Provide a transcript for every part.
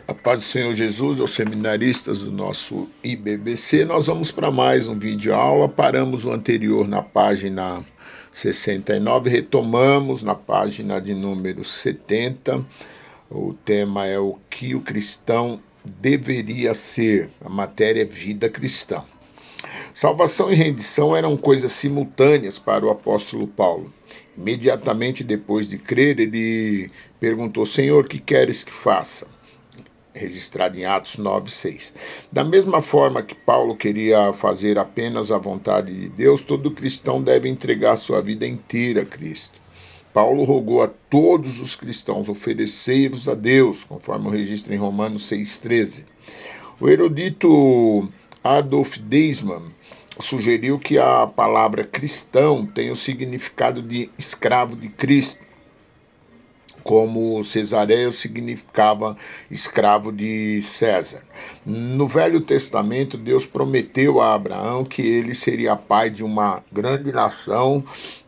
A paz do Senhor Jesus, aos seminaristas do nosso IBBC, nós vamos para mais um vídeo aula. Paramos o anterior na página 69, retomamos na página de número 70. O tema é o que o cristão deveria ser. A matéria é vida cristã. Salvação e rendição eram coisas simultâneas para o apóstolo Paulo. Imediatamente depois de crer, ele perguntou: Senhor, que queres que faça? Registrado em Atos 9:6. Da mesma forma que Paulo queria fazer apenas a vontade de Deus, todo cristão deve entregar sua vida inteira a Cristo. Paulo rogou a todos os cristãos oferecê-los a Deus, conforme o registro em Romanos 6,13. O erudito Adolf Deisman sugeriu que a palavra cristão tem o significado de escravo de Cristo, como Cesareio significava escravo de César. No Velho Testamento, Deus prometeu a Abraão que ele seria pai de uma grande nação,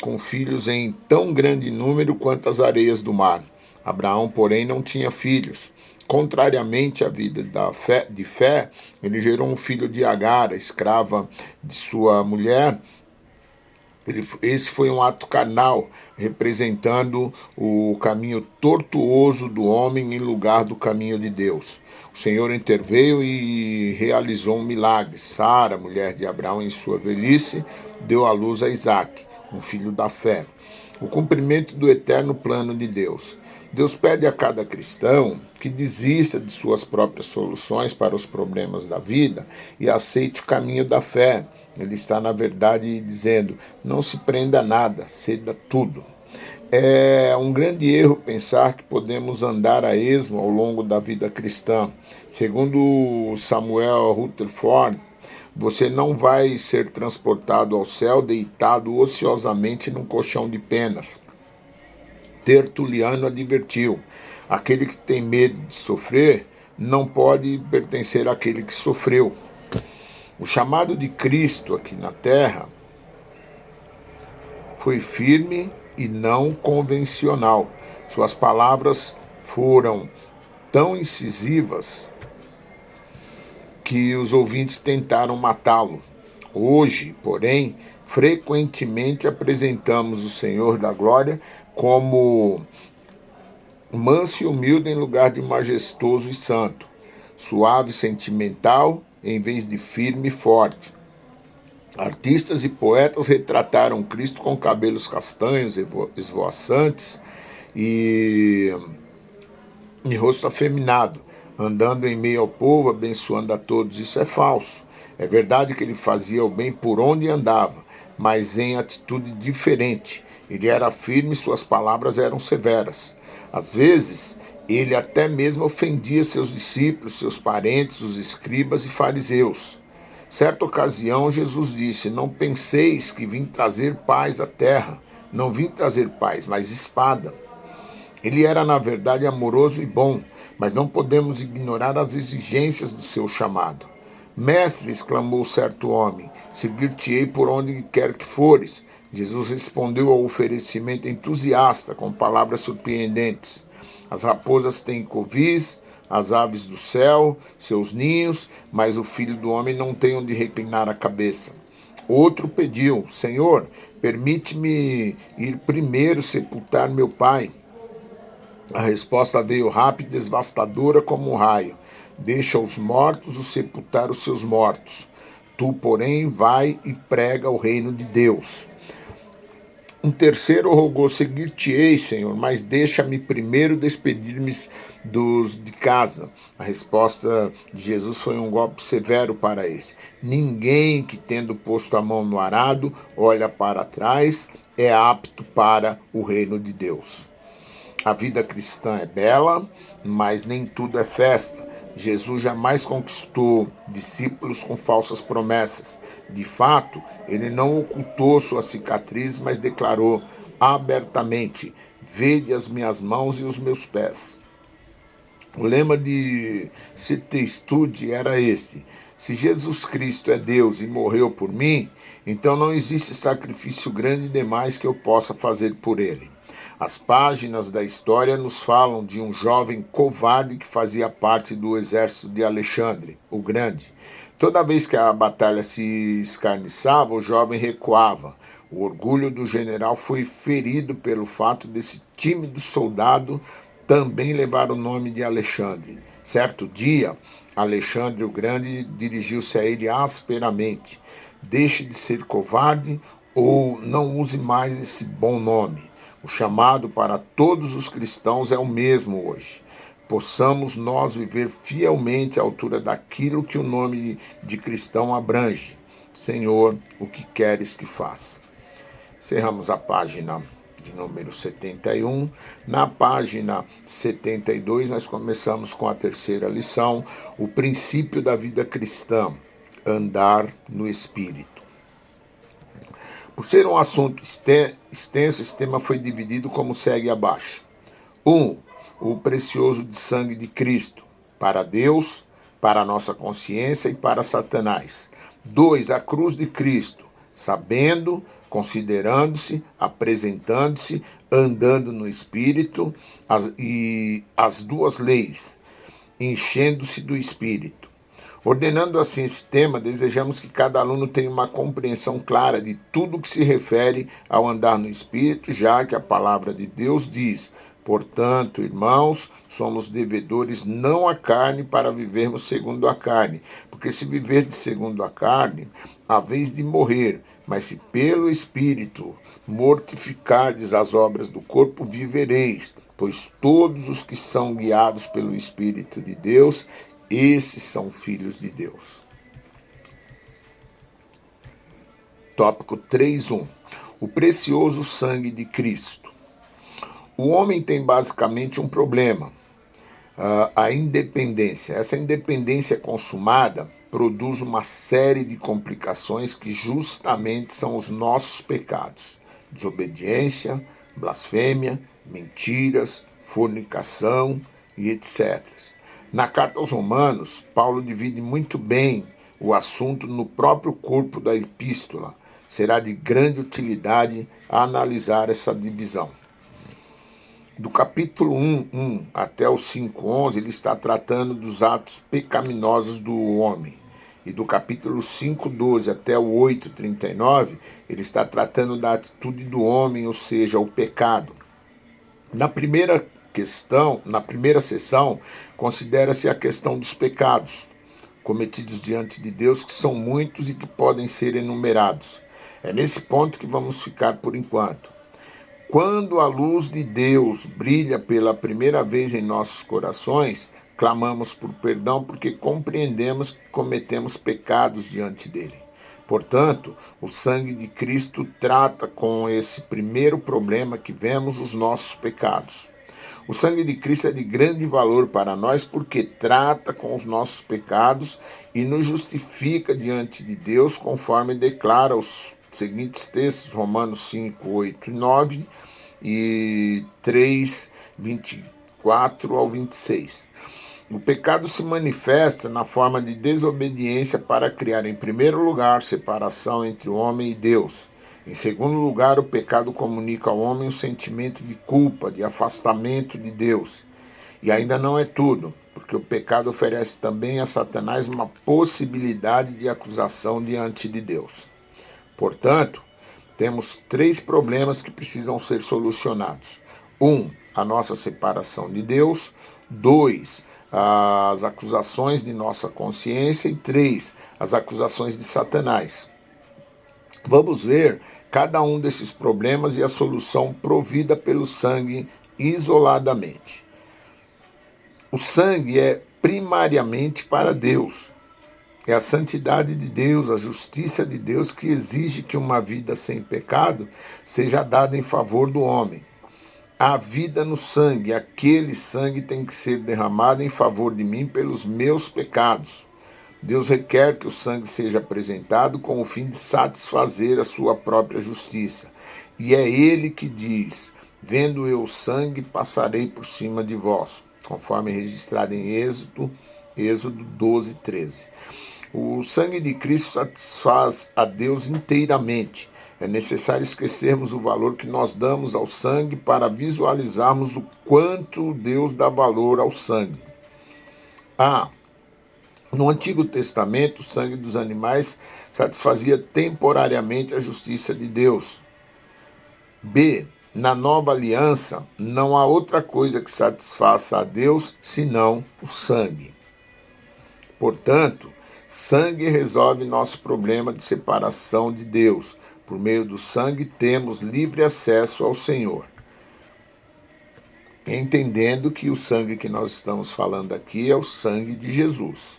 com filhos em tão grande número quanto as areias do mar. Abraão, porém, não tinha filhos. Contrariamente à vida de fé, ele gerou um filho de Agar, a escrava de sua mulher. Esse foi um ato carnal, representando o caminho tortuoso do homem em lugar do caminho de Deus. O Senhor interveio e realizou um milagre. Sara, mulher de Abraão, em sua velhice, deu à luz a Isaque, um filho da fé. O cumprimento do eterno plano de Deus. Deus pede a cada cristão que desista de suas próprias soluções para os problemas da vida e aceite o caminho da fé. Ele está, na verdade, dizendo: não se prenda a nada, ceda tudo. É um grande erro pensar que podemos andar a esmo ao longo da vida cristã. Segundo Samuel Rutherford, você não vai ser transportado ao céu deitado ociosamente num colchão de penas. Tertuliano advertiu: aquele que tem medo de sofrer não pode pertencer àquele que sofreu. O chamado de Cristo aqui na terra foi firme e não convencional. Suas palavras foram tão incisivas que os ouvintes tentaram matá-lo. Hoje, porém, frequentemente apresentamos o Senhor da Glória como manso e humilde em lugar de majestoso e santo, suave e sentimental em vez de firme e forte. Artistas e poetas retrataram Cristo com cabelos castanhos, esvoaçantes e rosto afeminado, andando em meio ao povo, abençoando a todos. Isso é falso. É verdade que ele fazia o bem por onde andava, mas em atitude diferente. Ele era firme e suas palavras eram severas. Às vezes, ele até mesmo ofendia seus discípulos, seus parentes, os escribas e fariseus. Certa ocasião, Jesus disse: não penseis que vim trazer paz à terra. Não vim trazer paz, mas espada. Ele era, na verdade, amoroso e bom, mas não podemos ignorar as exigências do seu chamado. Mestre, exclamou certo homem, seguir-te-ei por onde quer que fores. Jesus respondeu ao oferecimento entusiasta com palavras surpreendentes. As raposas têm covis, as aves do céu, seus ninhos, mas o Filho do Homem não tem onde reclinar a cabeça. Outro pediu: Senhor, permite-me ir primeiro sepultar meu pai. A resposta veio rápida e devastadora como um raio: deixa os mortos sepultar os seus mortos. Tu, porém, vai e prega o reino de Deus. Um terceiro rogou: seguir-te-ei, Senhor, mas deixa-me primeiro despedir-me dos de casa. A resposta de Jesus foi um golpe severo para esse. Ninguém que, tendo posto a mão no arado, olha para trás, é apto para o reino de Deus. A vida cristã é bela, mas nem tudo é festa. Jesus jamais conquistou discípulos com falsas promessas. De fato, ele não ocultou suas cicatrizes, mas declarou abertamente: vede as minhas mãos e os meus pés. O lema de C.T. Studd era esse: se Jesus Cristo é Deus e morreu por mim, então não existe sacrifício grande demais que eu possa fazer por ele. As páginas da história nos falam de um jovem covarde que fazia parte do exército de Alexandre, o Grande. Toda vez que a batalha se escarniçava, o jovem recuava. O orgulho do general foi ferido pelo fato desse tímido soldado também levar o nome de Alexandre. Certo dia, Alexandre o Grande dirigiu-se a ele asperamente: deixe de ser covarde ou não use mais esse bom nome. O chamado para todos os cristãos é o mesmo hoje. Possamos nós viver fielmente à altura daquilo que o nome de cristão abrange. Senhor, o que queres que faça? Encerramos a página de número 71. Na página 72, nós começamos com a terceira lição, o princípio da vida cristã, andar no Espírito. Por ser um assunto extenso, esse tema foi dividido como segue abaixo. 1. O precioso de sangue de Cristo, para Deus, para a nossa consciência e para Satanás. 2. A cruz de Cristo, sabendo, considerando-se, apresentando-se, andando no Espírito, e as duas leis, enchendo-se do Espírito. Ordenando assim esse tema, desejamos que cada aluno tenha uma compreensão clara de tudo que se refere ao andar no Espírito, já que a palavra de Deus diz: portanto, irmãos, somos devedores não à carne para vivermos segundo a carne, porque se viverdes segundo a carne, há vez de morrer, mas se pelo Espírito mortificardes as obras do corpo, vivereis, pois todos os que são guiados pelo Espírito de Deus, esses são filhos de Deus. Tópico 3.1. O precioso sangue de Cristo. O homem tem basicamente um problema, a independência. Essa independência consumada produz uma série de complicações que justamente são os nossos pecados: desobediência, blasfêmia, mentiras, fornicação e etc. Na carta aos Romanos, Paulo divide muito bem o assunto no próprio corpo da epístola. Será de grande utilidade analisar essa divisão. Do capítulo 1 até o 5:11, ele está tratando dos atos pecaminosos do homem. E do capítulo 5:12 até o 8:39, ele está tratando da atitude do homem, ou seja, o pecado. Na primeira sessão, considera-se a questão dos pecados cometidos diante de Deus, que são muitos e que podem ser enumerados. É nesse ponto que vamos ficar por enquanto. Quando a luz de Deus brilha pela primeira vez em nossos corações, clamamos por perdão porque compreendemos que cometemos pecados diante dele. Portanto, o sangue de Cristo trata com esse primeiro problema que vemos, os nossos pecados. O sangue de Cristo é de grande valor para nós porque trata com os nossos pecados e nos justifica diante de Deus, conforme declara os seguintes textos, Romanos 5, 8 e 9 e 3, 24 ao 26. O pecado se manifesta na forma de desobediência para criar, em primeiro lugar, separação entre o homem e Deus. Em segundo lugar, o pecado comunica ao homem um sentimento de culpa, de afastamento de Deus. E ainda não é tudo, porque o pecado oferece também a Satanás uma possibilidade de acusação diante de Deus. Portanto, temos 3 problemas que precisam ser solucionados. 1, a nossa separação de Deus. 2, as acusações de nossa consciência. E 3, as acusações de Satanás. Vamos ver cada um desses problemas e a solução provida pelo sangue isoladamente. O sangue é primariamente para Deus. É a santidade de Deus, a justiça de Deus que exige que uma vida sem pecado seja dada em favor do homem. Há vida no sangue, aquele sangue tem que ser derramado em favor de mim pelos meus pecados. Deus requer que o sangue seja apresentado com o fim de satisfazer a sua própria justiça. E é ele que diz: vendo eu o sangue, passarei por cima de vós, conforme registrado em Êxodo 12:13. O sangue de Cristo satisfaz a Deus inteiramente, É necessário esquecermos o valor que nós damos ao sangue para visualizarmos o quanto Deus dá valor ao sangue. A. No Antigo Testamento, o sangue dos animais satisfazia temporariamente a justiça de Deus. B. Na Nova Aliança, não há outra coisa que satisfaça a Deus senão o sangue. Portanto, sangue resolve nosso problema de separação de Deus. Por meio do sangue, temos livre acesso ao Senhor. Entendendo que o sangue que nós estamos falando aqui é o sangue de Jesus.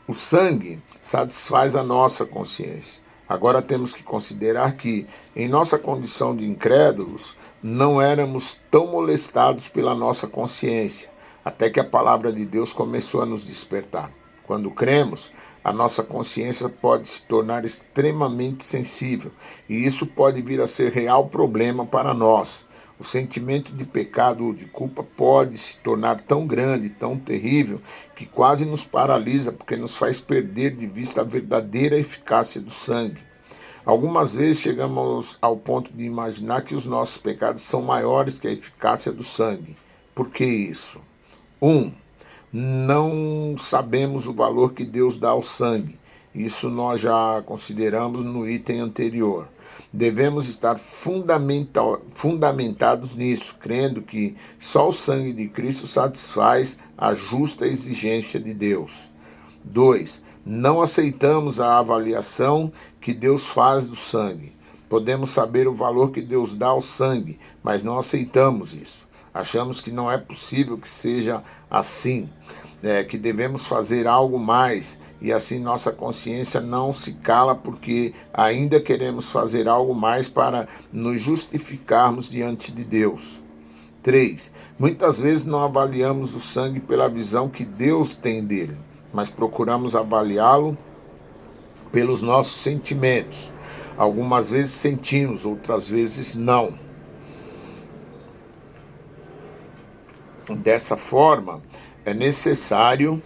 O sangue satisfaz a nossa consciência. Agora temos que considerar que, em nossa condição de incrédulos, não éramos tão molestados pela nossa consciência, até que a palavra de Deus começou a nos despertar. Quando cremos, a nossa consciência pode se tornar extremamente sensível, e isso pode vir a ser real problema para nós. O sentimento de pecado ou de culpa pode se tornar tão grande, tão terrível, que quase nos paralisa, porque nos faz perder de vista a verdadeira eficácia do sangue. Algumas vezes chegamos ao ponto de imaginar que os nossos pecados são maiores que a eficácia do sangue. Por que isso? 1. Não sabemos o valor que Deus dá ao sangue. Isso nós já consideramos no item anterior. Devemos estar fundamentados nisso, crendo que só o sangue de Cristo satisfaz a justa exigência de Deus. 2. Não aceitamos a avaliação que Deus faz do sangue. Podemos saber o valor que Deus dá ao sangue, mas não aceitamos isso. Achamos que não é possível que seja assim, que devemos fazer algo mais, e assim nossa consciência não se cala porque ainda queremos fazer algo mais para nos justificarmos diante de Deus. 3. Muitas vezes não avaliamos o sangue pela visão que Deus tem dele, mas procuramos avaliá-lo pelos nossos sentimentos. Algumas vezes sentimos, outras vezes não. Dessa forma, é necessário